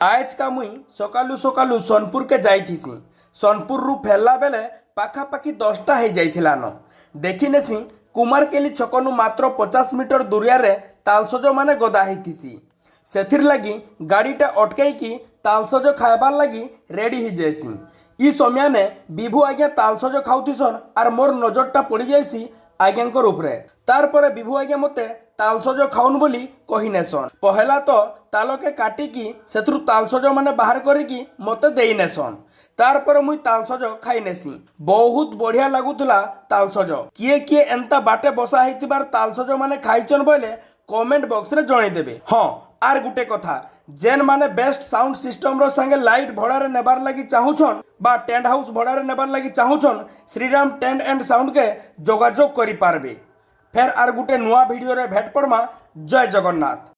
आज का मुई सकालू सकालू सोनपुर के जाइथिसी। सोनपुर रु फेरला बेले पाखापाखि 10टा हो जाइथिलान। देखि नेसी कुमारकेली छकनु मात्र 50 मीटर दूरियारे तालसज माने गदा होइथिसी। सेथिर लगी गाड़ीटा अटकैकी तालसज खाइबार लगी रेडी हो जाएसी। ई समय ने विभु आज्ञा तालसज खाउथिसन आर मोर नजरटा पड़ जाएसी आज्ञांकर उपरे। तारपरे विभु आज्ञा मते तालसज खाउन बोली कही नेसन। पहला तो तालके काटिकी सेथुरु तालसज माने बाहर करिकी मते देई नेसन। तारपर मुई तालसज खाई नेसी। बहुत बढ़िया लागुतला तालसज। किए किए एंता बाटे बसा हेतिबार तालसज माने खाइचन बोले कमेंट बॉक्स रे जणाई देबे। हाँ आर गुटे कथा, जेन माने बेस्ट साउंड सिस्टम रो संगे लाइट भड़ारे नेबार लगी चाहुछन बा टेंट हाउस भड़ारे नेबार लगी चाहुछन श्रीराम टेंट एंड साउंड के जोगाजोग करि पारबे। फेर आर गुटे नुआ वीडियो रे भेट पड़मा। जय जगन्नाथ।